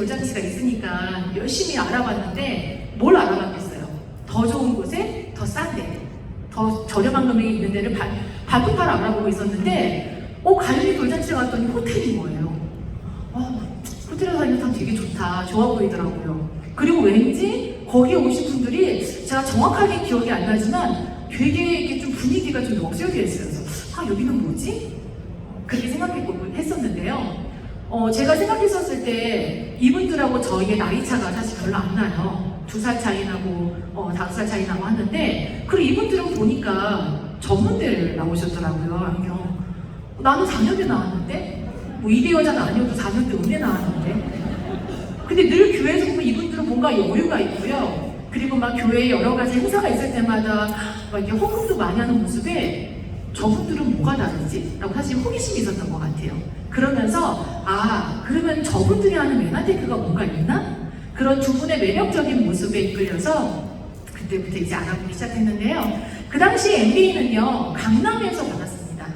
돌잔치가 있으니까 열심히 알아봤는데 뭘 알아봤겠어요? 더 좋은 곳에 더 싼데 더 저렴한 금액이 있는 데를 발품파를 알아보고 있었는데 가연이 돌잔치를 갔더니 호텔인 거예요. 호텔에서 사는 참 되게 좋다, 좋아 보이더라고요. 그리고 왠지 거기에 오신 분들이 제가 정확하게 기억이 안 나지만 되게 이렇게 좀 분위기가 좀 럭셔리했어요. 그래서 여기는 뭐지? 그렇게 했었는데요. 제가 생각했었을 때 이분들하고 저희의 나이 차가 사실 별로 안 나요. 2살 차이 나고 5살 차이 나고 하는데, 그리고 이분들은 보니까 전문대를 나오셨더라고요. 안경. 나는 4년대 나왔는데, 이대 여자는 아니어도 4년대 음대 나왔는데. 근데 늘 교회에서 보면 이분들은 뭔가 여유가 있고요. 그리고 막 교회에 여러 가지 행사가 있을 때마다 막 이렇게 헌금도 많이 하는 모습에 저분들은 뭐가 다르지? 라고 사실 호기심이 있었던 것 같아요. 그러면서 그러면 저분들이 하는 메나테크가 뭔가 있나? 그런 두 분의 매력적인 모습에 이끌려서 그때부터 이제 알아보기 시작했는데요. 그 당시 MBA는요, 강남에서 받았습니다.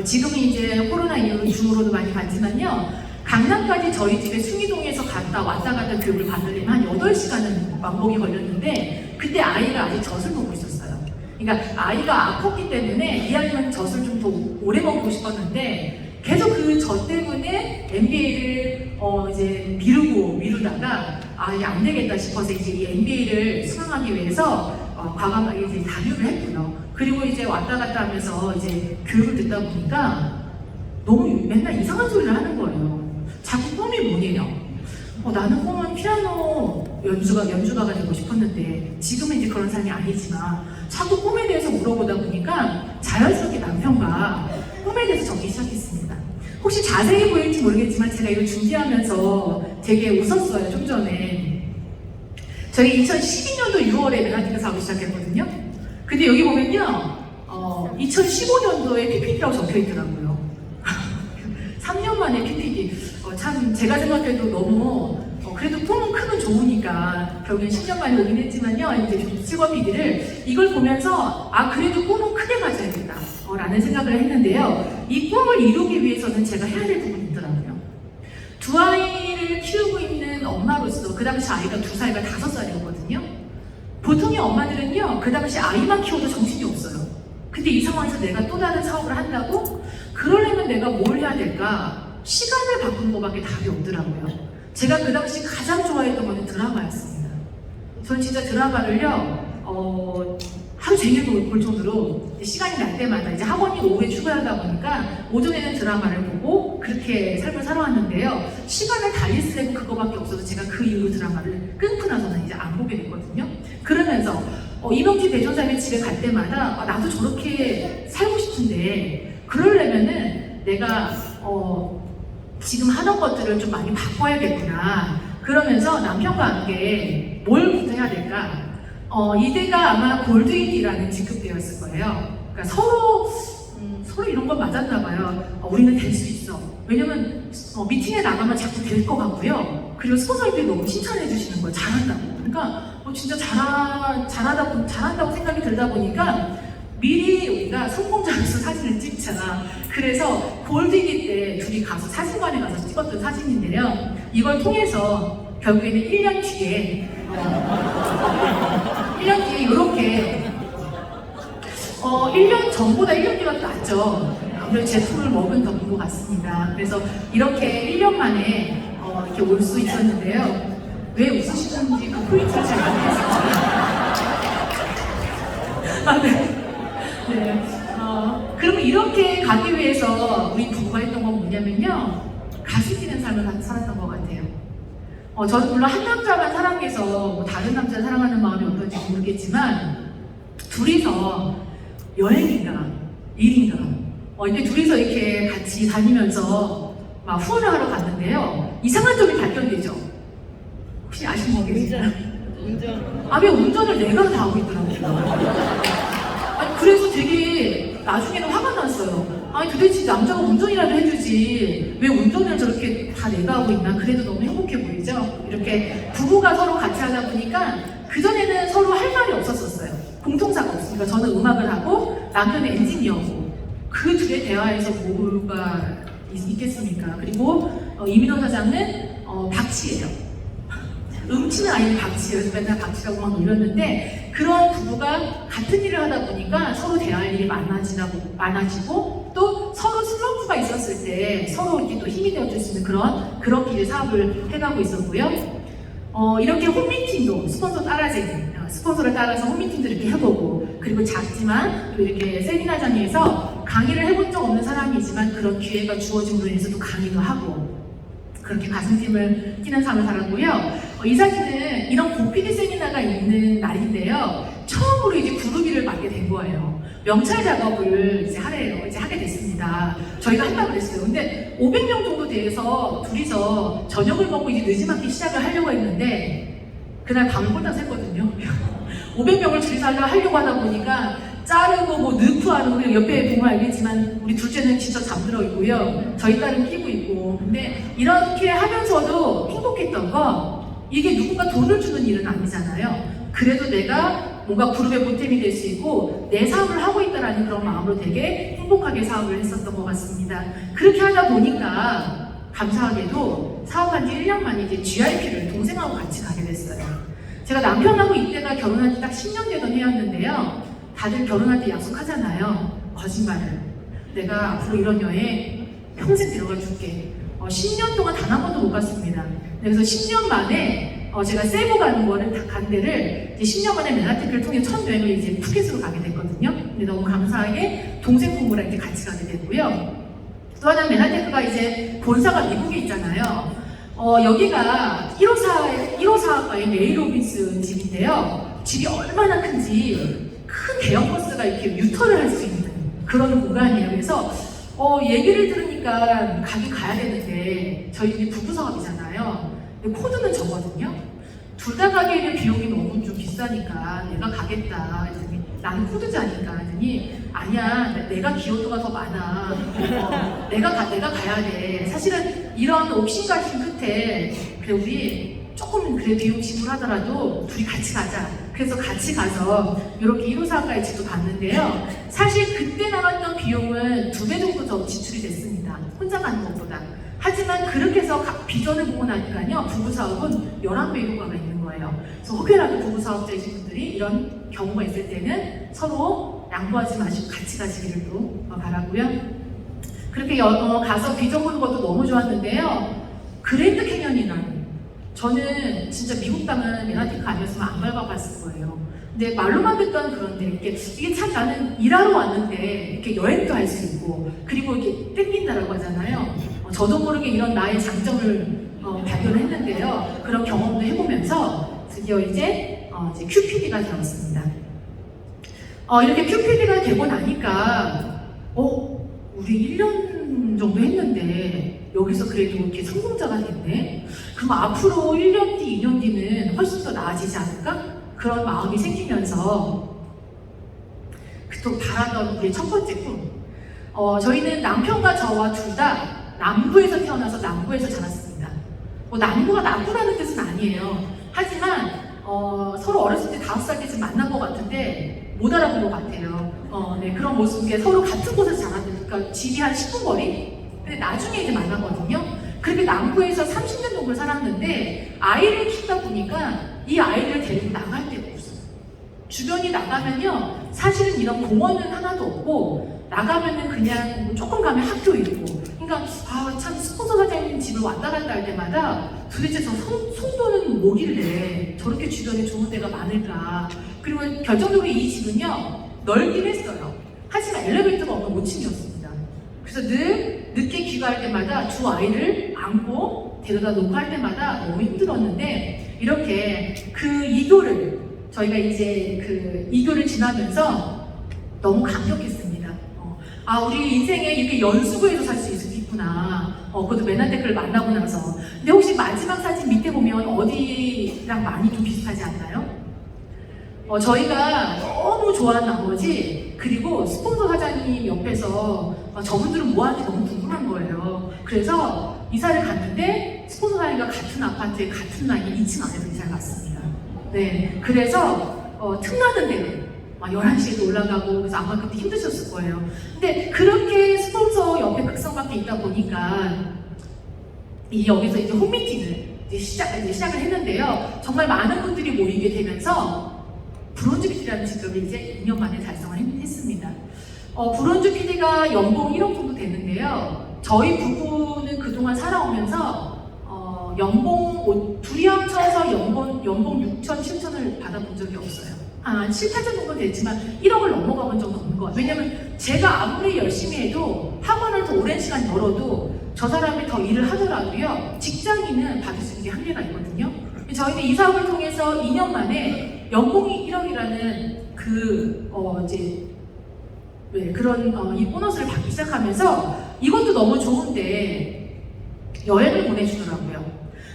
지금은 이제 코로나 이후로 줌으로도 많이 받지만요, 강남까지 저희 집에 숭이동에서 왔다 갔다 교육을 받으려면 한 8시간은 왕복이 걸렸는데, 그때 아이가 아직 젖을 먹고 있었어요. 그러니까 아이가 아팠기 때문에 이 아이는 젖을 좀 더 오래 먹고 싶었는데, 계속 그 젖 때문에 MBA를 이제 미루다가 이게 안 되겠다 싶어서 이제 이 MBA를 수강하기 위해서 과감하게 이제 다녀를 했고요. 그리고 이제 왔다 갔다 하면서 이제 교육을 듣다 보니까 너무 맨날 이상한 소리를 하는 거예요. 자꾸 꿈이 뭐냐요? 나는 꿈은 피아노 연주가가 되고 싶었는데, 지금은 이제 그런 삶이 아니지만 자꾸 꿈에 대해서 물어보다 보니까 자연스럽게 남편과 꿈에 대해서 적기 시작했습니다. 혹시 자세히 보일지 모르겠지만 제가 이걸 준비하면서 되게 웃었어요. 좀 전에 저희 2012년도 6월에 메나테크 사업을 시작했거든요. 근데 여기 보면요, 2015년도에 PPT라고 적혀 있더라고요. 3년 만에 PPT. 참 제가 생각해도 너무 그래도 꿈은 크면 좋으니까 결국엔 10년 만에 오긴 했지만요, 이제 실버피디를 이걸 보면서 그래도 꿈은 크게 가져야겠다 라는 생각을 했는데요. 이 꿈을 이루기 위해서는 제가 해야 될 부분이 있더라고요. 두 아이를 키우고 있는 엄마로서, 그 당시 아이가 2살과 5살이었거든요. 보통의 엄마들은요, 그 당시 아이만 키워도 정신이 없어요. 근데 이 상황에서 내가 또 다른 사업을 한다고? 그러려면 내가 뭘 해야 될까? 시간을 바꾸는 것밖에 답이 없더라고요. 제가 그 당시 가장 좋아했던 거는 드라마였습니다. 저는 진짜 드라마를요, 하루 종일 볼 정도로 시간이 날 때마다, 이제 학원이 오후에 출근하다 보니까 오전에는 드라마를 보고 그렇게 삶을 살아왔는데요. 시간을 달리 쓰려고 그거밖에 없어서 제가 그 이후로 드라마를 끊고 나서는 이제 안 보게 됐거든요. 그러면서 이명진 대전사의 집에 갈 때마다 나도 저렇게 살고 싶은데, 그러려면은 내가 지금 하던 것들을 좀 많이 바꿔야겠구나. 그러면서 남편과 함께 뭘부터 해야 될까? 이때가 아마 골드인이라는 직급대였을 거예요. 그러니까 서로 이런 건 맞았나 봐요. 우리는 될 수 있어. 왜냐면 미팅에 나가면 자꾸 될 것 같고요. 그리고 스폰서들이 너무 칭찬해 주시는 거예요. 잘한다고. 그러니까 진짜 잘한다고 생각이 들다 보니까 미리 우리가 성공자로서 사진을 찍자. 그래서 골드기 때 둘이 가서 사진관에 가서 찍었던 사진인데요. 이걸 통해서 결국에는 1년 뒤에 이렇게 1년 전보다 1년 뒤가 더 낫죠. 아무래도 제품을 먹은 덕인 것 같습니다. 그래서 이렇게 1년 만에 이렇게 올 수 있었는데요. 왜 웃으시는지 그 포인트를 잘 모르겠어요. 네. 그러면 이렇게 가기 위해서 우리 부부가 했던 건 뭐냐면요, 가슴 뛰는 삶을 살았던 것 같아요. 저는 물론 한 남자만 사랑해서 다른 남자를 사랑하는 마음이 어떤지 모르겠지만, 둘이서 여행인가 일인가 이렇게 둘이서 이렇게 같이 다니면서 막 후원을 하러 갔는데요. 이상한 점이 발견되죠. 혹시 아시는 거 계세요? 운전. 왜 운전을 내가 다 하고 있더라고요. 그래서 되게 나중에는 화가 났어요. 도대체 남자가 운전이라도 해주지 왜 운전을 저렇게 다 내가 하고 있나. 그래도 너무 행복해 보이죠. 이렇게 부부가 서로 같이 하다 보니까 그전에는 서로 할 말이 없었어요. 공통사가 없으니까. 저는 음악을 하고 남편은 엔지니어고, 그 둘의 대화에서 뭐가 있겠습니까. 그리고 이민호 사장은 박치예요. 음치는 아닌 박치예요. 그래서 맨날 박치라고 막 놀렸는데 그런 부부가 같은 일을 하다 보니까 서로 대화할 일이 많아지고 또 서로 슬럼프가 있었을 때 서로 이렇게 또 힘이 되어줄 수 있는 그런 길을 사업을 해가고 있었고요. 이렇게 홈미팅도 스폰서를 따라서 홈미팅도 이렇게 해보고 그리고 작지만 또 이렇게 세미나장에서 강의를 해본 적 없는 사람이지만 그런 기회가 주어짐으로 인해서도 강의도 하고 그렇게 가슴팀을 뛰는 삶을 살았고요. 이 사진은 이런 고피디 세미나가 있는 날인데요. 처음으로 이제 그룹일을 맡게 된 거예요. 명찰 작업을 이제 하게 됐습니다. 저희가 한다고 그랬어요. 근데 500명 정도 돼서 둘이서 저녁을 먹고 이제 늦지막히 시작을 하려고 했는데 그날 밤을 꼴딱 샜거든요. 500명을 둘이서 하려고 하다 보니까 자르고 뭐 넣고 하는 거 옆에 보면 알겠지만 우리 둘째는 진짜 잠들어 있고요. 저희 딸은 끼고 있고. 근데 이렇게 하면서도 행복했던 거 이게 누군가 돈을 주는 일은 아니잖아요. 그래도 내가 뭔가 그룹의 보탬이 될 수 있고 내 사업을 하고 있다라는 그런 마음으로 되게 행복하게 사업을 했었던 것 같습니다. 그렇게 하다 보니까 감사하게도 사업한 지 1년 만에 이제 GRP를 동생하고 같이 가게 됐어요. 제가 남편하고 이때가 결혼한 지 딱 10년 되던 해였는데요. 다들 결혼할 때 약속하잖아요. 거짓말을. 내가 앞으로 이런 여행 평생 데려가 줄게. 10년 동안 단 한 번도 못 갔습니다. 그래서 10년 만에 제가 세부 가는 거를 다 간 데를 이제 10년 만에 메나테크를 통해 첫 여행을 이제 푸켓으로 가게 됐거든요. 근데 너무 감사하게 동생 부부랑 이제 같이 가게 됐고요. 또 하나 메나테크가 이제 본사가 미국에 있잖아요. 여기가 1호사과의 메이 로빈스 집인데요. 집이 얼마나 큰지 큰 대형 버스가 이렇게 유턴을 할 수 있는 그런 공간이에요. 그래서 얘기를 들으니까 가긴 가야 되는데 저희 집이 부부 사업이잖아요. 근데 코드는 저거든요. 둘 다 가기에는 비용이 너무 좀 비싸니까 내가 가겠다 했더니 나는 코드자니까 했더니 아니야 내가 기여도가 더 많아. 내가 가야 돼. 사실은 이런 옥신각신 끝에 그래 우리 조금 그래 비용 지불하더라도 둘이 같이 가자. 그래서 같이 가서 이렇게 1호사과의 집도 봤는데요. 사실 그때 나갔던 비용은 2배 정도 더 지출이 됐습니다. 혼자 가는 것보다. 하지만 그렇게 해서 비전을 보고 나니까요. 부부사업은 11배 효과가 있는 거예요. 그래서 혹여라도 부부사업자이신 분들이 이런 경우가 있을 때는 서로 양보하지 마시고 같이 가시기를 또 바라고요. 그렇게 가서 비전 보는 것도 너무 좋았는데요. 그랜드 캐년이라는 저는 진짜 미국 가면 메나테크 아니었으면 안 밟아봤을 거예요. 근데 말로만 듣던 그런데 이게 참 나는 일하러 왔는데 이렇게 여행도 할 수 있고 그리고 이렇게 땡긴다라고 하잖아요. 저도 모르게 이런 나의 장점을 발견했는데요. 그런 경험도 해보면서 드디어 이제 QPD가 되었습니다. 이렇게 QPD가 되고 나니까 우리 1년 정도 했는데 여기서 그래도 이렇게 성공자가 됐네? 그럼 앞으로 1년 뒤, 2년 뒤는 훨씬 더 나아지지 않을까? 그런 마음이 생기면서 또 바라던 우리의 첫 번째 꿈. 저희는 남편과 저와 둘 다 남부에서 태어나서 남부에서 자랐습니다. 남부가 나쁘다는 뜻은 아니에요. 하지만 서로 어렸을 때 5살 때쯤 만난 것 같은데 못 알아본 것 같아요. 네, 그런 모습에 서로 같은 곳에서 자랐는데 그러니까 집이 한 10분 거리? 근데 나중에 이제 만났거든요. 그렇게 남부에서 30년 정도 살았는데 아이를 키우다 보니까 이 아이를 데리고 나갈 데가 없어요. 주변이 나가면요 사실은 이런 공원은 하나도 없고 나가면은 그냥 조금 가면 학교 있고 그러니까 참 스폰서 사장님 집을 왔다 갔다 할 때마다 도대체 저 송도는 뭐길래 저렇게 주변에 좋은 데가 많을까. 그리고 결정적으로 이 집은요 넓긴 했어요. 하지만 엘리베이터가 없는 5층이었습니다. 그래서 늘 늦게 귀가할 때마다 두 아이를 안고 데려다 놓고 할 때마다 너무 힘들었는데 이렇게 그 2교를 저희가 이제 그 2교를 지나면서 너무 감격했습니다. 우리 인생에 이렇게 연수구에서 살 수 있겠구나. 그것도 메나테크를 만나고 나서. 근데 혹시 마지막 사진 밑에 보면 어디랑 많이 좀 비슷하지 않나요? 저희가 너무 좋아한 나머지 그리고 스폰서 사장님 옆에서 저분들은 뭐 하는지 너무 궁금한 거예요. 그래서 이사를 갔는데 스폰서 사장님과 같은 아파트에 같은 라인 2층 안에서 이사를 갔습니다. 네, 그래서 틈나는 대로 11시에도 올라가고 그래서 아마 그때 힘드셨을 거예요. 근데 그렇게 스폰서 옆에 극성밖에 있다 보니까 여기서 이제 홈미팅을 시작을 했는데요. 정말 많은 분들이 모이게 되면서 브론즈 PD라는 직급을 이제 2년 만에 달성을 했습니다. 브론즈 PD가 연봉 1억 정도 되는데요. 저희 부부는 그동안 살아오면서 둘이 합쳐서 연봉 6천, 7천을 받아본 적이 없어요. 7, 8천 정도 됐지만 1억을 넘어가 본 적은 없는 것 같아요. 왜냐면 제가 아무리 열심히 해도 학원을 더 오랜 시간 열어도 저 사람이 더 일을 하더라도요, 직장인은 받을 수 있는 게 한계가 있거든요. 저희는 이 사업을 통해서 2년 만에 연봉이 1억이라는 이 보너스를 받기 시작하면서 이것도 너무 좋은데 여행을 보내주더라고요.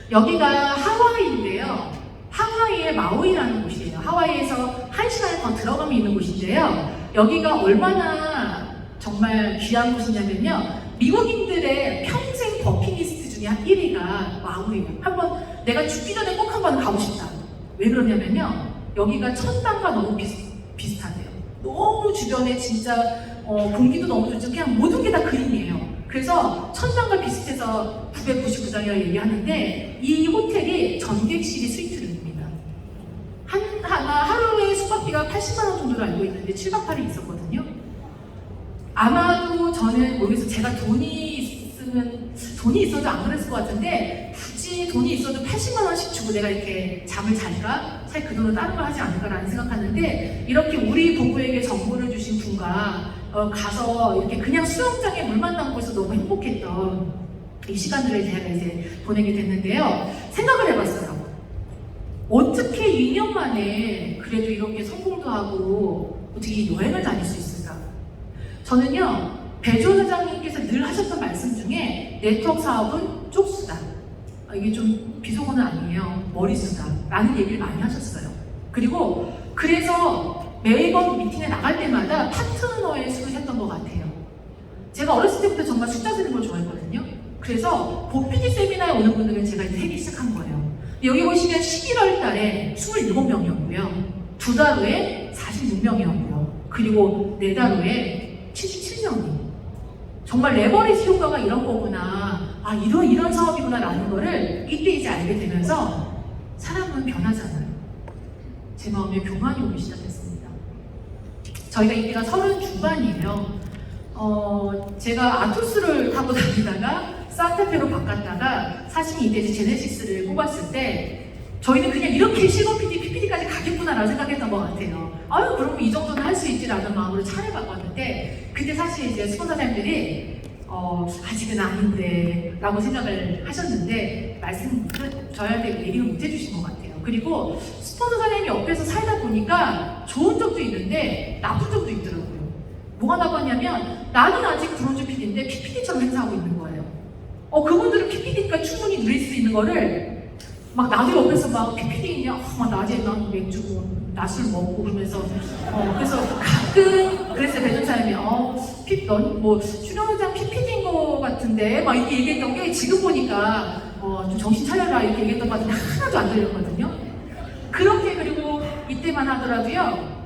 여기가 하와이인데요. 하와이의 마우이라는 곳이에요. 하와이에서 1시간을 더 들어가면 있는 곳인데요. 여기가 얼마나 정말 귀한 곳이냐면요. 미국인들의 평생 버킷리스트 중에 한 1위가 마우이예요. 한번 내가 죽기 전에 꼭 한번 가고 싶다. 왜 그러냐면요. 여기가 천당과 너무 비슷하대요. 너무 주변에 진짜 공기도 너무 좋죠. 그냥 모든 게 다 그림이에요. 그래서 천당과 비슷해서 999장이라고 얘기하는데 이 호텔이 전객실이 스위트룸입니다. 하루에 숙박비가 80만 원 정도로 알고 있는데 7박 8일 있었거든요. 아마도 저는 모르겠어요. 제가 돈이 있어도 안 그랬을 것 같은데 굳이 돈이 있어도 80만 원씩 주고 내가 이렇게 잠을 잘까? 차라리 그 돈으로 다른 걸 하지 않을까라는 생각하는데 이렇게 우리 부부에게 정보를 주신 분과 가서 이렇게 그냥 수영장에 물만 담고 있어 너무 행복했던 이 시간들을 제가 이제 보내게 됐는데요. 생각을 해봤어요. 어떻게 2년 만에 그래도 이렇게 성공도 하고 어떻게 여행을 다닐 수 있을까? 저는요, 배조 사장님께서 늘 하셨던 말씀 중에 네트워크 사업은 쪽수다. 이게 좀 비속어는 아니에요. 머리수다. 라는 얘기를 많이 하셨어요. 그래서 매번 미팅에 나갈 때마다 파트너의 수를 했던 것 같아요. 제가 어렸을 때부터 정말 숫자 세는 걸 좋아했거든요. 그래서 복PD 세미나에 오는 분들은 제가 이제 하기 시작한 거예요. 여기 보시면 11월 달에 27명이었고요. 2달 후에 46명이었고요. 그리고 4달 후에 77명이. 정말 레버리지 효과가 이런 거구나. 이런 사업이구나 라는 거를 이때 이제 알게 되면서 사람은 변하잖아요. 제 마음에 교만이 오기 시작했습니다. 저희가 이때가 30 중반이에요. 제가 아토스를 타고 다니다가 산타페로 바꿨다가 사실 이때 제네시스를 뽑았을 때 저희는 그냥 이렇게 실버 PD, PPD까지 가겠구나라고 생각했던 것 같아요. 그럼 이 정도는 할 수 있지라는 마음으로 차를 바꿨는데 그때 사실 이제 스폰서님들이 아직은 아닌데 라고 생각을 하셨는데 저희한테 얘기를 못 해주신 것 같아요. 그리고 스폰서 사장님이 옆에서 살다 보니까 좋은 점도 있는데 나쁜 점도 있더라고요. 뭐가 나빴냐면 나는 아직 브론즈 PD인데 PPD처럼 행사하고 있는 거예요. 그분들은 PPD니까 충분히 누릴 수 있는 거를 막 나도 옆에서 막 PPD냐? 막 낮에 난 맥주고 낮술 먹고 그러면서 그래서 가끔 그랬어요. 배정사님이 넌 뭐 출연회장 PPD인 거 같은데 막 이렇게 얘기했던 게 지금 보니까 좀 정신 차려라 이렇게 얘기했던 것 같은데 하나도 안 들렸거든요. 그렇게 그리고 이때만 하더라도요.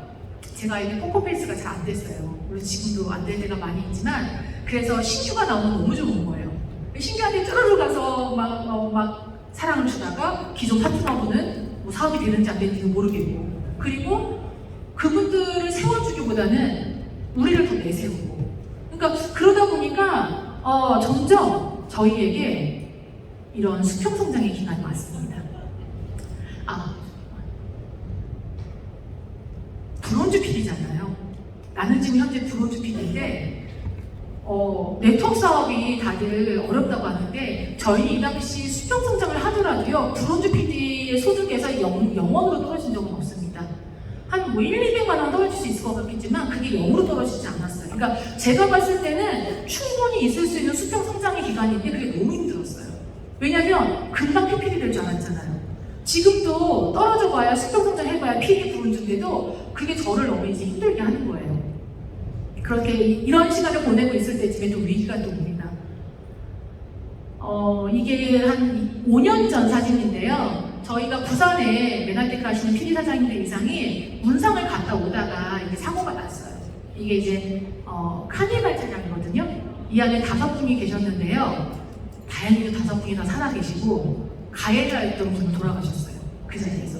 제가 이게 포커페이스가 잘 안 됐어요. 물론 지금도 안 될 때가 많이 있지만 그래서 신규가 나오면 너무 좋은 거예요. 신규한테 쭈르르 가서 막 사랑을 주다가 기존 파트너분은 뭐 사업이 되는지 안 되는지는 모르겠고 그리고 그분들을 세워주기보다는 우리를 더 내세우고 그러니까 그러다 보니까 점점 저희에게 이런 수평 성장의 기간이 왔습니다. 브론즈 PD잖아요. 나는 지금 현재 브론즈 PD인데 네트워크 사업이 다들 어렵다고 하는데 저희 이 당시 수평 성장을 하더라도요. 브론즈 PD의 소득에서 영원으로 떨어진 적은 없습니다. 한 1, 200만 원 떨어질 수 있을 것 같겠지만 그게 0으로 떨어지지 않았어요. 그러니까 제가 봤을 때는 충분히 있을 수 있는 수평 성장의 기간인데 그게 너무 힘들었어요. 왜냐면 금방 PPD 될 줄 알았잖아요. 지금도 떨어져 봐야 수평 성장 해봐야 PD 브론즈인데도 그게 저를 너무 이제 힘들게 하는 거예요. 그렇게 이런 시간을 보내고 있을 때쯤에 또 위기가 또 옵니다. 이게 한 5년 전 사진인데요. 저희가 부산에 메날테크 하시는 PD 사장님들 이상이 문상을 갔다 오다가 이게 사고가 났어요. 이게 이제 카니발 차량이거든요. 이 안에 5분이 계셨는데요. 다행히도 5분이 다 살아계시고 가해자였던 분은 돌아가셨어요. 그 자리에서.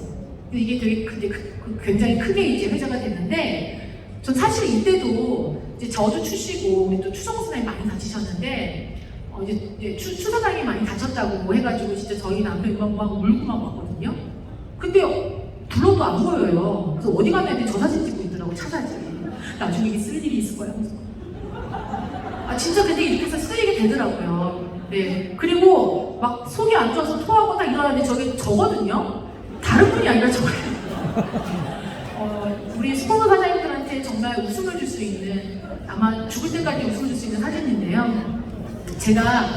근데 이게 되게 굉장히 크게 이제 회자가 됐는데, 전 사실 이때도 이제 저도 추시고 우리 또 추성호 선생님 많이 다치셨는데 이제 추 사장이 많이 다쳤다고 해가지고 진짜 저희 남편이 막 울고 막 왔거든요. 근데 불러도 안 보여요. 그래서 어디 갔는데 저 사진 찍고 있더라고. 찾아지. 나중에 이게 쓸 일이 있을 거야. 아 진짜 근데 이렇게 해서 쓰이게 되더라고요. 네. 그리고 막 속이 안 좋아서 토하고 딱 일어나는데 저게 저거든요. 다른 분이 아니라 저거예요. 우리 스폰서 사장님들한테 정말 웃음을 줄 수 있는, 아마 죽을 때까지 웃음을 줄 수 있는 사진인데요. 제가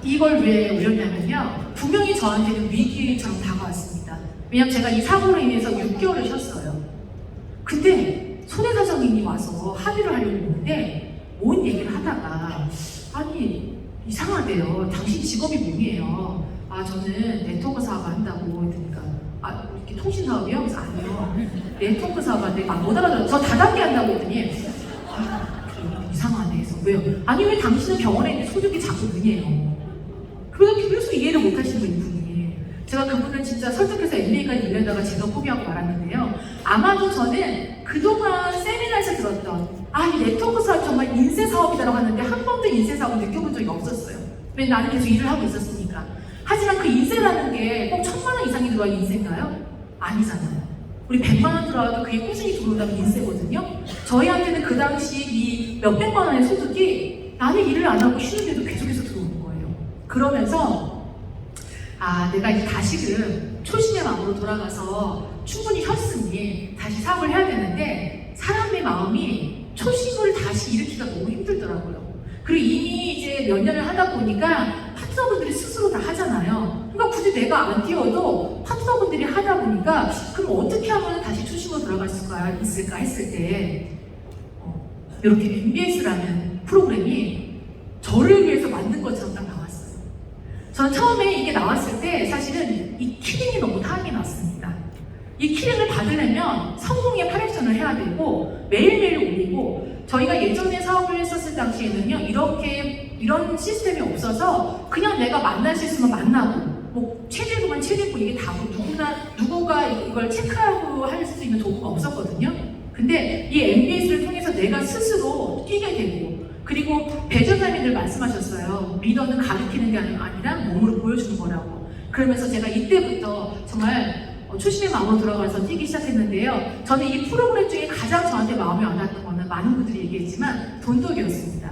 이걸 왜 올렸냐면요. 분명히 저한테는 위기처럼 다가왔습니다. 왜냐면 제가 이 사고로 인해서 6개월을 쉬었어요. 근데 손해사정인이 와서 합의를 하려고 했는데 뭔 얘기를 하다가, 아니 이상하대요. 당신 직업이 뭐예요? 아 저는 네트워크 사업을 한다고 했으니까, 아 이렇게 통신 사업이요? 그래서 아니요. 네트워크 사업인데 못 알아들어요. 저 다단계 한다고 했더니, 아 그래 이상하네. 그래서 왜요? 아니 왜 당신은 병원에 있는데 소득이 자꾸 느네요. 그래서 이해를 못 하시는 분이. 제가 그분을 진짜 설득해서 MBA까지 일려다가 제가 포기하고 말았는데요. 아마도 저는 그동안 세미나에서 들었던, 아, 이 네트워크 사업 정말 인쇄 사업이다라고 하는데 한 번도 인쇄 사업을 느껴본 적이 없었어요. 왜 나는 계속 일을 하고 있었으니까. 하지만 그 인쇄라는 게 꼭 1,000만 원 이상이 들어간 인쇄인가요? 아니잖아요. 우리 100만 원 들어와도 그게 꾸준히 들어온다면 인쇄거든요. 저희한테는 그 당시 이 몇백만 원의 소득이 나는 일을 안 하고 쉬는데도 계속해서 들어오는 거예요. 그러면서 아, 내가 이제 다시금 초심의 마음으로 돌아가서 충분히 쉬었으니 다시 사업을 해야 되는데, 사람의 마음이 초심을 다시 일으키기가 너무 힘들더라고요. 그리고 이미 이제 몇 년을 하다 보니까 파트너분들이 스스로 다 하잖아요. 그러니까 굳이 내가 안 뛰어도 파트너분들이 하다 보니까, 그럼 어떻게 하면 다시 초심으로 돌아갈 수가 있을까 했을 때 이렇게 MBS라는 프로그램이 저를 위해서 만든 것처럼 딱 나왔어요. 저는 처음에 이게 나왔을 때 사실은 이 키링이 너무 타악이 났습니다. 이 키링을 받으려면 성공의 8액션을 해야 되고 매일매일 올리고, 저희가 예전에 사업을 했었을 당시에는요, 이런 시스템이 없어서 그냥 내가 만날 수 있으면 만나고, 뭐 체질구만 체질구 이게 다고, 누구가 이걸 체크하고 할 수 있는 도구가 없었거든요. 근데 이 MBS를 통해서 내가 스스로 뛰게 되고, 그리고 배전사님이 늘 말씀하셨어요. 리더는 가르치는 게 아니라 몸으로 보여주는 거라고. 그러면서 제가 이때부터 정말 초심의 마음으로 돌아가서 뛰기 시작했는데요. 저는 이 프로그램 중에 가장 저한테 마음에 와닿았던 거는 많은 분들이 얘기했지만 돈독이었습니다.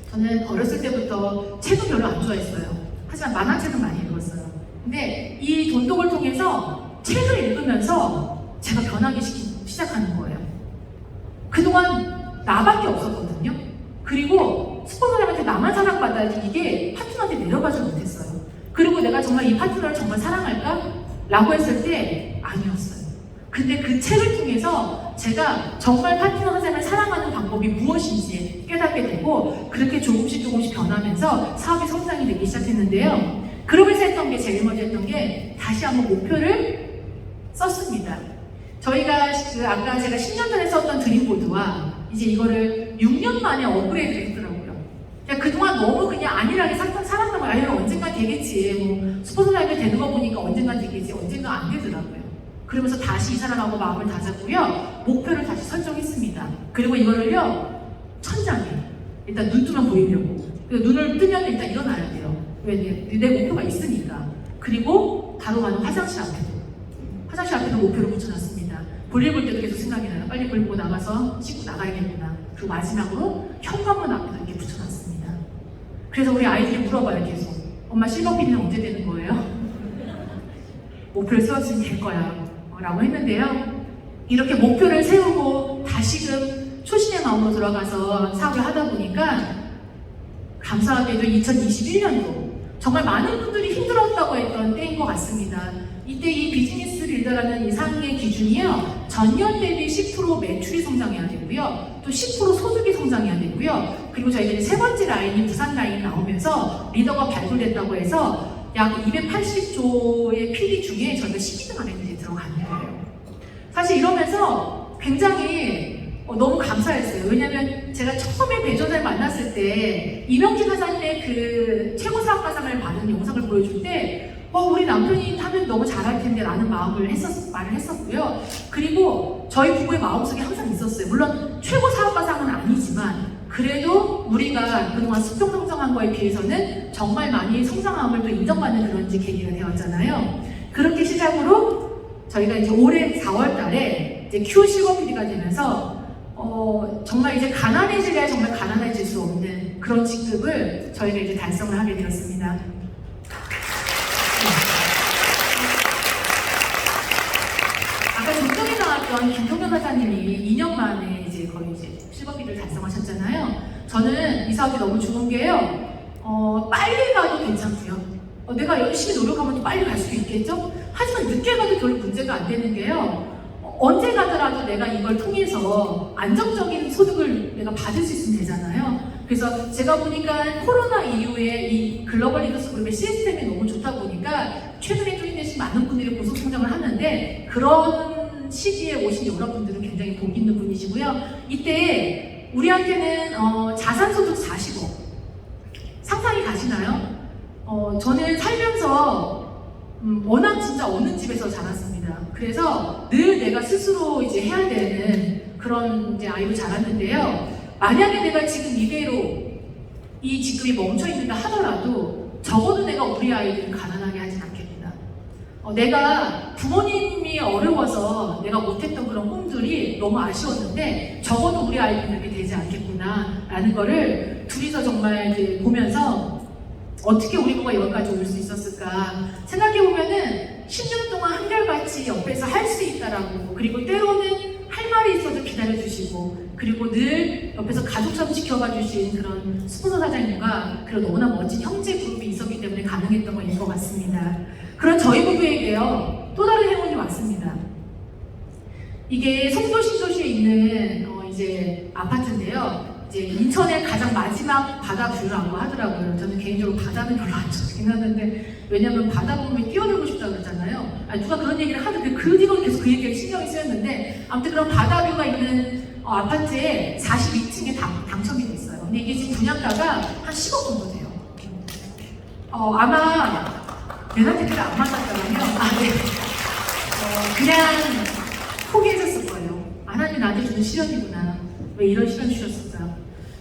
저는 어렸을 때부터 책은 별로 안 좋아했어요. 하지만 만화책은 많이 읽었어요. 근데 이 돈독을 통해서 책을 읽으면서 제가 변하기 시작하는 거예요. 그동안 나밖에 없었거든요. 그리고 스폰서님한테 나만 사랑받아야지, 이게 파트너한테 내려가지 못했어요. 그리고 내가 정말 이 파트너를 정말 사랑할까? 라고 했을 때 아니었어요. 근데 그 책을 통해서 제가 정말 파트너 선생님을 사랑하는 방법이 무엇인지 깨닫게 되고, 그렇게 조금씩 변하면서 사업이 성장이 되기 시작했는데요. 그러면서 했던 게, 제일 먼저 했던 게, 다시 한번 목표를 썼습니다. 저희가 아까 제가 10년 전에 썼던 드림보드와 이제 이거를 6년 만에 업그레이드를 했더라고요. 그동안 너무 그냥 안일하게 살았던 거예요. 아니 언젠가 되겠지. 뭐 스포츠 라이브 되는 거 보니까 언젠가 되겠지. 언젠가 안 되더라고요. 그러면서 다시 이 사람하고 마음을 다잡고요. 목표를 다시 설정했습니다. 그리고 이거를요, 천장에 일단 눈 뜨면 보이려고. 눈을 뜨면 일단 일어나야 돼요. 왜? 내 목표가 있으니까. 그리고 바로 가는 화장실 앞에도 목표를 붙여놨습니다. 볼일 볼 때도 계속 생각이 나요. 빨리 볼 보고 나가서 씻고 나가야겠구나. 그리고 마지막으로 현관문 앞에도 이렇게 붙여놨습니다. 그래서 우리 아이들이 물어봐요, 계속. 엄마 실버핀은 언제 되는 거예요? 목표를 세웠으면 될 거야. 라고 했는데요. 이렇게 목표를 세우고 다시금 초심의 마음으로 돌아가서 사업을 하다 보니까 감사하게도 2021년도 정말 많은 분들이 힘들었다고 했던 때인 것 같습니다. 이때 이 비즈니스 리더라는 이 상의 기준이요, 전년 대비 10% 매출이 성장해야 되고요, 또 10% 소득이 성장해야 되고요, 그리고 저희들이 세 번째 라인이 부산 라인이 나오면서 리더가 발굴됐다고 해서 약 280조의 PB 중에 저희가 12등 안에 이제 들어가는 거예요. 사실 이러면서 굉장히 너무 감사했어요. 왜냐하면 제가 처음에 배전을 만났을 때 이명진 사장님의 그 최고 사업가상을 받은 영상을 보여줄 때 우리 남편이 하면 너무 잘할 텐데 라는 말을 했었고요. 그리고 저희 부부의 마음속에 항상 있었어요. 물론 최고 사업가상은 아니지만 그래도 우리가 그동안 숙종 성장한 거에 비해서는 정말 많이 성장함을 또 인정받는 그런 이제 계기가 되었잖아요. 그렇게 시작으로 저희가 이제 올해 4월 달에 이제 Q 실버 PD가 되면서 정말 이제 가난해질래야 정말 가난해질 수 없는 그런 직급을 저희가 이제 달성을 하게 되었습니다. 아까 조정에 나왔던 김동현 사장님이 2년 만에 이제 거의 이제 실버 PD를 달성하셨잖아요. 저는 이 사업이 너무 좋은 게요. 빨리 가도 괜찮고요. 내가 열심히 노력하면 또 빨리 갈 수도 있겠죠? 하지만 늦게 가도 별 문제가 안 되는 게요. 언제 가더라도 내가 이걸 통해서 안정적인 소득을 내가 받을 수 있으면 되잖아요. 그래서 제가 보니까 코로나 이후에 이 글로벌 리더스 그룹의 시스템이 너무 좋다 보니까 최근에 조인되신 많은 분들이 고속 성장을 하는데 그런 시기에 오신 여러분들은 굉장히 복 있는 분이시고요. 이때 우리한테는 자산소득 40억 상상이 가시나요? 저는 살면서 워낙 진짜 어느 집에서 자랐습니다. 그래서 늘 내가 스스로 이제 해야 되는 그런 이제 아이로 자랐는데요. 만약에 내가 지금 이대로 이 직급이 멈춰 있는다 하더라도 적어도 내가 우리 아이들을 가난하게 하진 않겠구나. 내가 부모님이 어려워서 내가 못했던 그런 꿈들이 너무 아쉬웠는데 적어도 우리 아이들은 그렇게 되지 않겠구나 라는 거를 둘이서 정말 이제 보면서 어떻게 우리 부부가 여기까지 올 수 있었을까 생각해보면은 10년 동안 한결같이 옆에서 할 수 있다라고 그리고 때로는 할 말이 있어도 기다려주시고 그리고 늘 옆에서 가족처럼 지켜봐 주신 그런 스폰서 사장님과 그리고 너무나 멋진 형제 그룹이 있었기 때문에 가능했던 것일 것 같습니다. 그런 저희 부부에게요 또 다른 행운이 왔습니다. 이게 송도 신도시에 있는 이제 아파트인데요. 이제 인천의 가장 마지막 바다 뷰라고 하더라고요. 저는 개인적으로 바다는 별로 안 좋아하긴 하는데 왜냐면 바다 보면 뛰어들고 싶다고 그랬잖아요. 누가 그런 얘기를 하는데 그 뒤로 계속 그 얘기에 신경이 쓰였는데 아무튼 그런 바다 뷰가 있는 아파트에 42층에 당첨이 됐어요. 근데 이게 지금 분양가가 한 10억 정도 돼요. 아마 내한테는 안 맞았다면 네. 그냥 포기해줬을 거예요. 하나님 나한테 주는 시련이구나. 왜 이런 시련 주셨을까?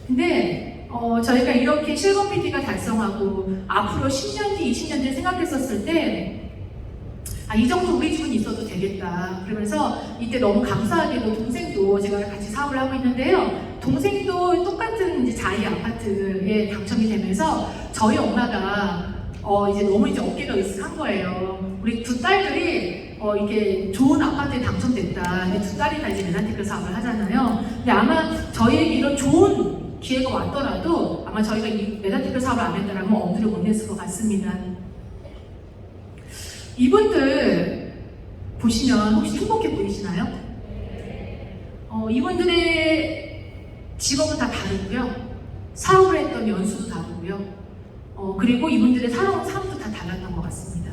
근데 저희가 이렇게 실버 PD가 달성하고 앞으로 10년 뒤, 20년 뒤 생각했었을 때 이 정도 우리 집은 있어도 되겠다. 그러면서 이때 너무 감사하게도 동생도 제가 같이 사업을 하고 있는데요. 동생도 똑같은 이제 자이 아파트에 당첨이 되면서 저희 엄마가 이제 너무 이제 어깨가 으쓱한 거예요. 우리 두 딸들이 이렇게 좋은 아파트에 당첨됐다. 근데 두 딸이 다 이제 메나테크 사업을 하잖아요. 근데 아마 저희에게 이런 좋은 기회가 왔더라도 아마 저희가 이 메나테크 사업을 안 했다라면 엄두를 못 냈을 것 같습니다. 이분들 보시면 혹시 행복해 보이시나요? 이분들의 직업은 다 다르고요. 사업을 했던 연수도 다르고요. 그리고 이분들의 살아온 삶도 다 달랐던 것 같습니다.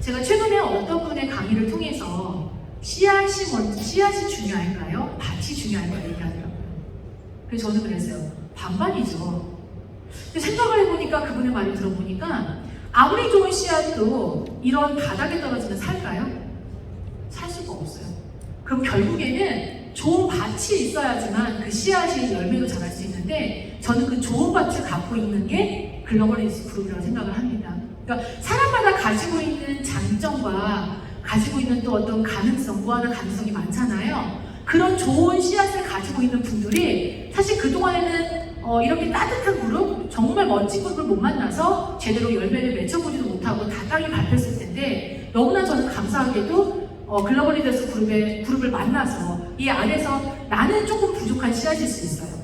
제가 최근에 어떤 분의 강의를 통해서 씨앗이 중요할까요? 밭이 중요할까요? 얘기하더라고요. 그래서 저는 그랬어요. 반반이죠. 근데 생각을 해보니까 그분의 말을 들어보니까 아무리 좋은 씨앗도 이런 바닥에 떨어지면 살까요? 살 수가 없어요. 그럼 결국에는 좋은 밭이 있어야지만 그 씨앗이 열매도 자랄 수 있는데 저는 그 좋은 밭을 갖고 있는 게 글로벌 리더스 그룹이라고 생각을 합니다. 그러니까 사람마다 가지고 있는 장점과 가지고 있는 또 어떤 가능성, 무한한 가능성이 많잖아요. 그런 좋은 씨앗을 가지고 있는 분들이 사실 그동안에는 이렇게 따뜻한 그룹, 정말 멋진 그룹을 못 만나서 제대로 열매를 맺혀보지도 못하고 다 땅이 밟혔을 텐데 너무나 저는 감사하게도 글로벌 리더스 그룹을 만나서 이 안에서 나는 조금 부족한 씨앗일 수 있어요.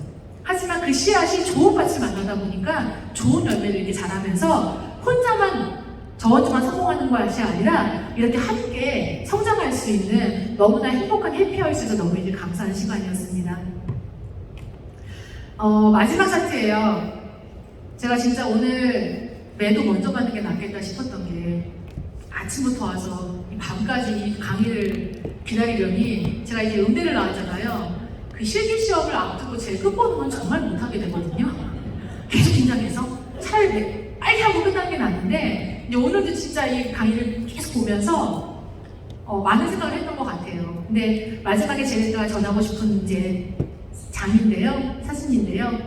하지만 그 씨앗이 좋은 밭을 만나다 보니까 좋은 열매를 이렇게 자라면서 혼자만 저 혼자만 성공하는 것이 아니라 이렇게 함께 성장할 수 있는 너무나 행복한 해피하우스에서 너무 이제 감사한 시간이었습니다. 마지막 사태예요. 제가 진짜 오늘 매도 먼저 받는 게 낫겠다 싶었던 게 아침부터 와서 이 밤까지 이 강의를 기다리려니 제가 이제 음대를 나왔잖아요. 그 실기 시험을 앞두고 제 끝번호는 정말 못하게 되거든요. 계속 긴장해서 차라리 빨리 하고 끝나는 게 낫는데 이제 오늘도 진짜 이 강의를 계속 보면서 많은 생각을 했던 것 같아요. 근데 마지막에 제가 전하고 싶은 이제 장인데요, 사진인데요.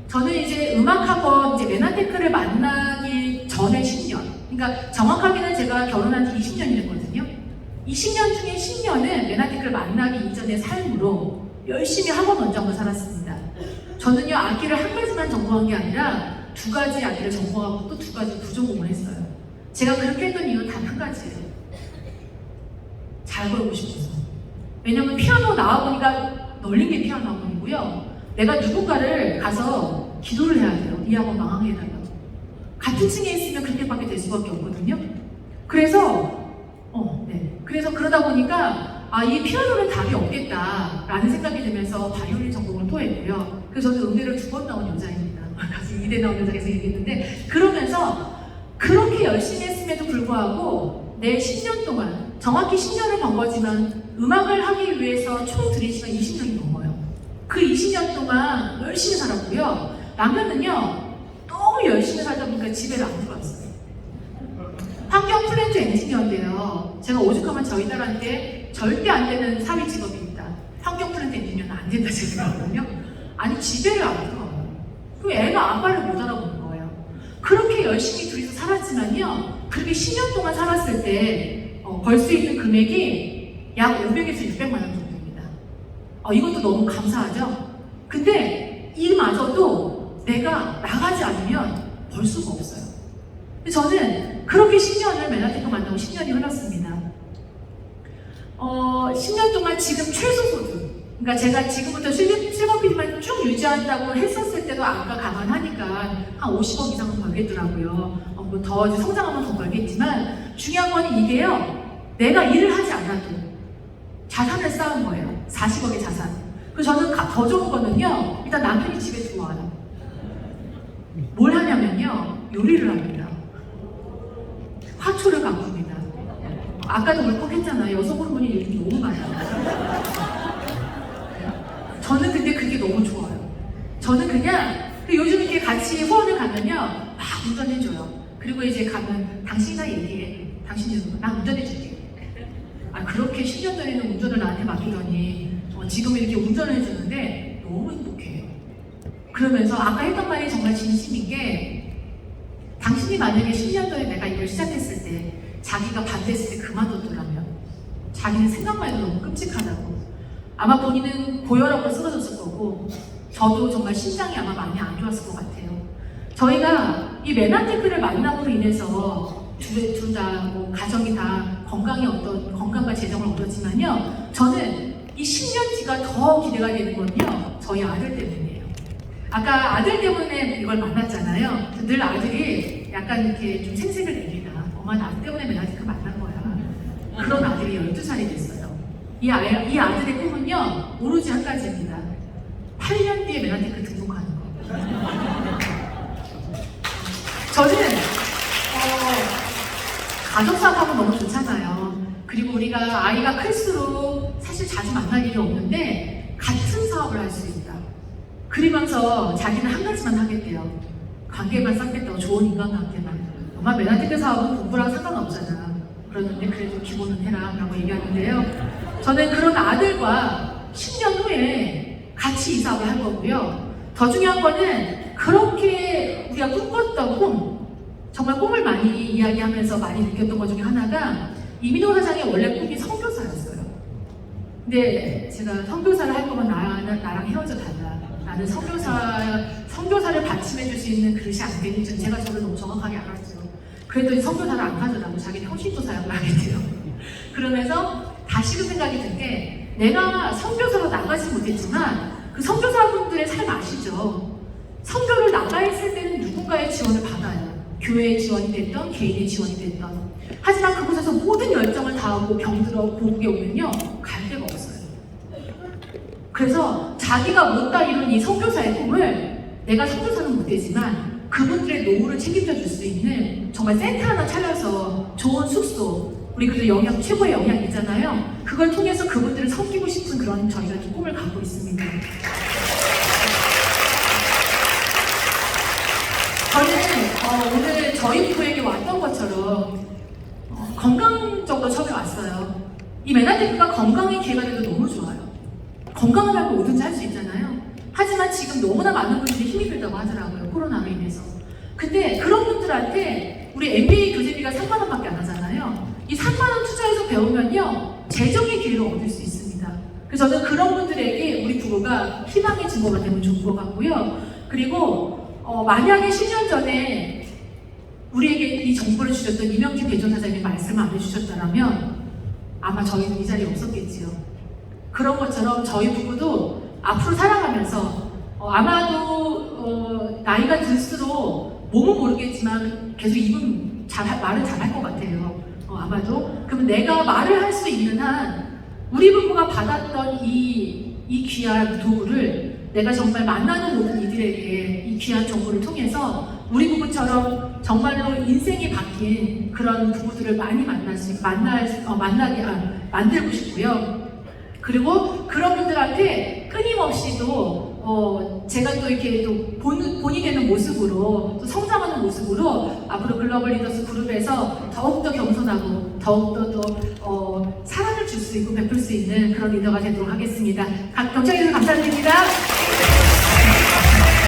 저는 이제 음악학원 이제 메나테크를 만나기 전에 10년. 그러니까 정확하게는 제가 결혼한 지 20년이 됐거든요. 20년 중에 10년은 메나테크를 만나기 이전의 삶으로 열심히 학원 원장으로 살았습니다. 저는요, 악기를 한 가지만 전공한 게 아니라 두 가지 악기를 전공하고 또 두 가지 부전공을 했어요. 제가 그렇게 했던 이유는 단 한 가지예요. 잘 걸고 싶어서. 왜냐면 피아노 나와보니까 널린 게 피아노 학원이고요. 내가 누군가를 가서 기도를 해야 돼요. 이 학원 망하게 해달라고. 같은 층에 있으면 그렇게밖에 될 수밖에 없거든요. 그래서 그래서 그러다 보니까 이 피아노는 답이 없겠다라는 생각이 들면서 바이올린 전공을 또 했고요. 그래서 저는 음대를 2번 나온 여자입니다. 가서 2대 나온 여자 계속 얘기했는데, 그러면서 그렇게 열심히 했음에도 불구하고 내 10년 동안, 정확히 10년을 번 거지만 음악을 하기 위해서 총 들인 시간 20년이 넘어요. 그 20년 동안 열심히 살았고요. 남편은요, 너무 열심히 살다 보니까 집에를 안 들어왔어요. 환경 플랜트 엔지니어인데요. 제가 오죽하면 저희 딸한테 절대 안 되는 사회 직업입니다. 환경 플랜트 엔지니어는 안 된다 생각하거든요. 아니, 집에를 안 들어와요. 그 애가 아빠를 못 알아보는 거예요. 그렇게 열심히 둘이서 살았지만요, 그렇게 10년 동안 살았을 때 벌 수 있는 금액이 약 500에서 600만 원 정도입니다. 이것도 너무 감사하죠? 근데 이마저도 내가 나가지 않으면 벌 수가 없어요. 저는 그렇게 10년을 메나테크 만나고 10년이 흘렀습니다. 10년 동안 지금 최소 소득, 그러니까 제가 지금부터 실버 PD만 쭉 유지한다고 했었을 때도 아까 감안하니까 한 50억 이상은 벌겠더라고요. 뭐 더 이제 성장하면 더 벌겠지만, 중요한 건 이게요, 내가 일을 하지 않아도 자산을 쌓은 거예요. 40억의 자산. 그래서 저는 더 좋은 거는요, 일단 남편이 집에 들어와요. 뭘 하냐면요, 요리를 합니다. 화초를 가꿉니다. 아까도 울컥했잖아요. 여성 호르몬이 요즘 너무 많아요. 저는 근데 그게 너무 좋아요. 저는 그냥 요즘 이렇게 같이 후원을 가면요, 막 운전해줘요. 그리고 이제 가면 당신이나 얘기해. 당신이 나 운전해줄게. 그렇게 10년 전에는 운전을 나한테 맡기더니 지금은 이렇게 운전을 해주는데 너무 행복해요. 그러면서 아까 했던 말이 정말 진심인 게, 당신이 만약에 10년 전에 내가 이걸 시작했을 때 자기가 반대했을 때 그만뒀더라면 자기는 생각만 해도 너무 끔찍하다고, 아마 본인은 고혈압으로 쓰러졌을 거고, 저도 정말 심장이 아마 많이 안 좋았을 것 같아요. 저희가 이 메나테크를 만남으로 인해서 둘 다 뭐 가정이 다 건강과 재정을 얻었지만요, 저는 이 10년 뒤가 더 기대가 되는 건요, 저희 아들 때문이에요. 아까 아들 때문에 이걸 만났잖아요. 늘 아들이 약간 이렇게 좀 생색을 냅니다. 엄마 나 때문에 메나테크 만난 거야. 그런 아들이 12살이 됐어요. 이 아들의 꿈은요, 오로지 한 가지입니다. 8년 뒤에 메나테크 등록하는 거. 저는 가족 사업하면 너무 좋잖아요. 그리고 우리가 아이가 클수록 사실 자주 만날 일이 없는데 같은 사업을 할 수 있다. 그러면서 자기는 한 가지만 하겠대요. 관계만 쌓겠다고, 좋은 인간관계만. 엄마 메나테크 사업은 공부랑 상관없잖아. 그러는데 그래도 기본은 해라 라고 얘기하는데요. 저는 그런 아들과 10년 후에 같이 이 사업을 할 거고요. 더 중요한 거는 그렇게 우리가 꿈꿨던 꿈, 정말 꿈을 많이 이야기하면서 많이 느꼈던 것 중에 하나가, 이민호 사장의 원래 꿈이 선교사였어요. 근데 제가 선교사를 할 거면 나랑 헤어져 달라. 나는 선교사를 받침해줄 수 있는 그릇이 안 되니, 제가 저를 너무 정확하게 알았죠. 그랬더니 선교사를 안 가져가고 자기는 헌신도 사역을 하겠대요. 그러면서 다시금 생각이 든 게, 내가 선교사로 나가지 못했지만 그 선교사분들의 삶 아시죠? 선교를 나가 있을 때는 누군가의 지원을 받아요. 교회의 지원이 됐던, 개인의 지원이 됐던. 하지만 그곳에서 모든 열정을 다하고 병들어 고국에 오면요, 갈 데가 없어요. 그래서 자기가 못다 이룬 이 선교사의 꿈을, 내가 선교사는 못되지만 그분들의 노후를 책임져 줄 수 있는 정말 센터 하나 차려서 좋은 숙소, 우리 그래도 영양, 최고의 영향이 있잖아요. 그걸 통해서 그분들을 섬기고 싶은 그런 저희가 좀 꿈을 갖고 있습니다. 저는 오늘 저희 부부에게 왔던 것처럼 건강적으로 처음에 왔어요. 이 메나테크가 건강의 기회가 돼도 너무 좋아요. 건강하면 뭐든지 할 수 있잖아요. 하지만 지금 너무나 많은 분들이 힘이 들다고 하더라고요. 코로나로 인해서. 근데 그런 분들한테 우리 MBA 교재비가 3만 원밖에 안 하잖아요. 이 3만 원 투자해서 배우면요, 재정의 기회를 얻을 수 있습니다. 그래서 저는 그런 분들에게 우리 부부가 희망의 증거가 되면 좋을 것 같고요. 그리고 만약에 10년 전에 우리에게 이 정보를 주셨던 이명진 대전사장님이 말씀을 안 해주셨다면 아마 저희는 이 자리에 없었겠지요. 그런 것처럼 저희 부부도 앞으로 살아가면서 아마도 나이가 들수록 몸은 모르겠지만 계속 입은 말은 잘할 것 같아요. 아마도. 그럼 내가 말을 할 수 있는 한 우리 부부가 받았던 이 귀한 도구를 내가 정말 만나는 모든 이들에게 이 귀한 정보를 통해서 우리 부부처럼 정말로 인생이 바뀐 그런 부부들을 많이 만들고 싶고요. 그리고 그런 분들한테 끊임없이도 제가 또 이렇게 또 본이 되는 모습으로 또 성장하는 모습으로 앞으로 글로벌 리더스 그룹에서 더욱더 겸손하고 더욱더 또 사랑을 줄 수 있고 베풀 수 있는 그런 리더가 되도록 하겠습니다. 경청해주셔서 감사드립니다.